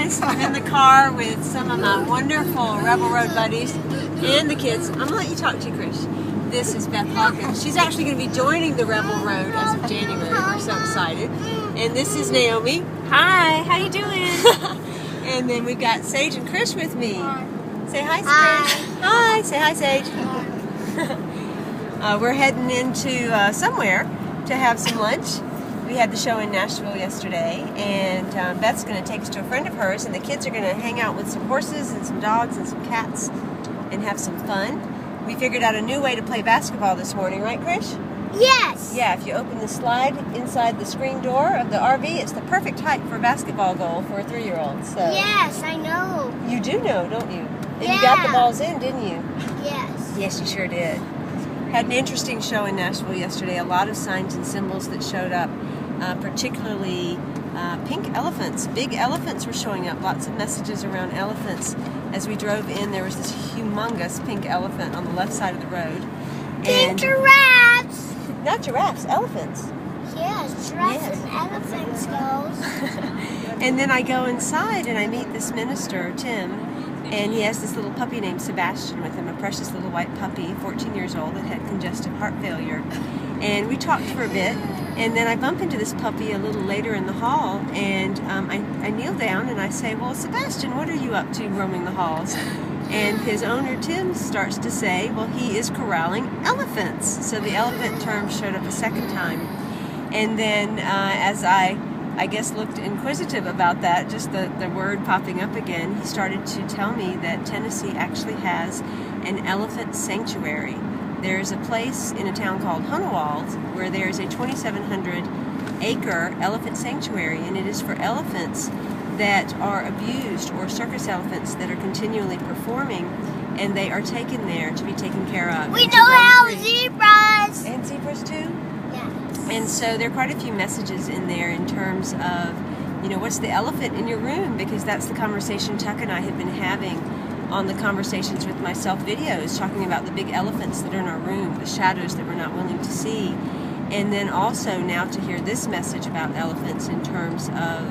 guys. I'm in the car with some of my wonderful Rebel Road buddies and the kids. I'm going to let you talk to Chris. This is Beth Hawkins. She's actually going to be joining the Rebel Road as of January. We're so excited. And this is Naomi. Hi, how you doing? And then we've got Sage and Chris with me. Say hi, Chris. Hi. Say hi, Sage. We're heading into somewhere to have some lunch. We had the show in Nashville yesterday, and Beth's going to take us to a friend of hers, and the kids are going to hang out with some horses and some dogs and some cats and have some fun. We figured out a new way to play basketball this morning, right, Krish? Yes. Yeah, if you open the slide inside the screen door of the RV, it's the perfect height for a basketball goal for a 3-year-old. So Yes, I know. You do know, don't you? And Yeah. you got the balls in, didn't you? Yes. Yes, you sure did. Had an interesting show in Nashville yesterday. A lot of signs and symbols that showed up, particularly pink elephants. Big elephants were showing up. Lots of messages around elephants. As we drove in, there was this humongous pink elephant on the left side of the road. Pink giraffes. Not giraffes, elephants. Yes, giraffes and elephants goes. And then I go inside and I meet this minister, Tim, and he has this little puppy named Sebastian with him, a precious little white puppy, 14 years old, that had congestive heart failure. And we talked for a bit, and then I bump into this puppy a little later in the hall, and I kneel down and I say, well, Sebastian, what are you up to roaming the halls? And his owner, Tim, starts to say, well, he is corralling elephants. So the elephant term showed up a second time. And then as I guess looked inquisitive about that, just the word popping up again, he started to tell me that Tennessee actually has an elephant sanctuary. There's a place in a town called Hunawald where there's a 2,700-acre elephant sanctuary, and it is for elephants that are abused, or circus elephants that are continually performing, and they are taken there to be taken care of. We know how zebras. And zebras too? Yes. And so there are quite a few messages in there in terms of, you know, what's the elephant in your room? Because that's the conversation Tuck and I have been having on the Conversations with Myself videos, talking about the big elephants that are in our room, the shadows that we're not willing to see. And then also now to hear this message about elephants in terms of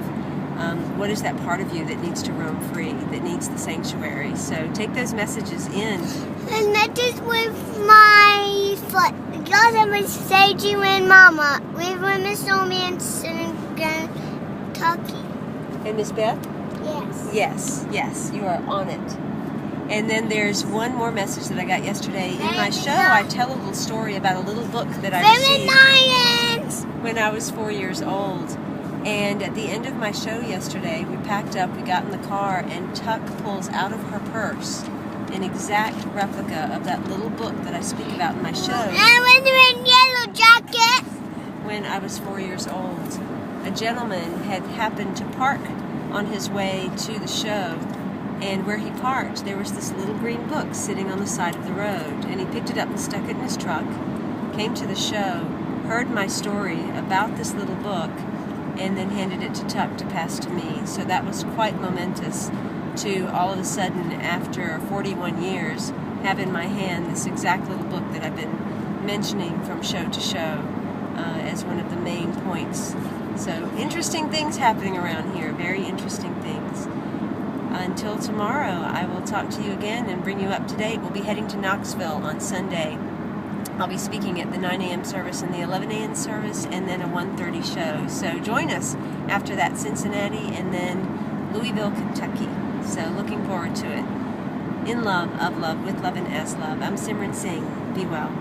what is that part of you that needs to roam free, that needs the sanctuary. So take those messages in. And that is with my foot. Because I'm with Sage and Mama. We were Miss Naomi and Kentucky. And Miss Beth? Yes. Yes, you are on it. And then there's one more message that I got yesterday. In my show, I tell a little story about a little book that I received when I was 4 years old. And at the end of my show yesterday, we packed up, we got in the car, and Tuck pulls out of her purse an exact replica of that little book that I speak about in my show. And I was wearing yellow jacket. When I was 4 years old, a gentleman had happened to park on his way to the show, and where he parked, there was this little green book sitting on the side of the road, and he picked it up and stuck it in his truck, came to the show, heard my story about this little book, and then handed it to Tuck to pass to me. So that was quite momentous to all of a sudden, after 41 years, have in my hand this exact little book that I've been mentioning from show to show as one of the main points. So interesting things happening around here, very interesting things. Until tomorrow, I will talk to you again and bring you up to date. We'll be heading to Knoxville on Sunday. I'll be speaking at the 9 a.m. service and the 11 a.m. service, and then a 1:30 show. So join us after that, Cincinnati, and then Louisville, Kentucky. So looking forward to it. In love, of love, with love, and as love. I'm Simran Singh. Be well.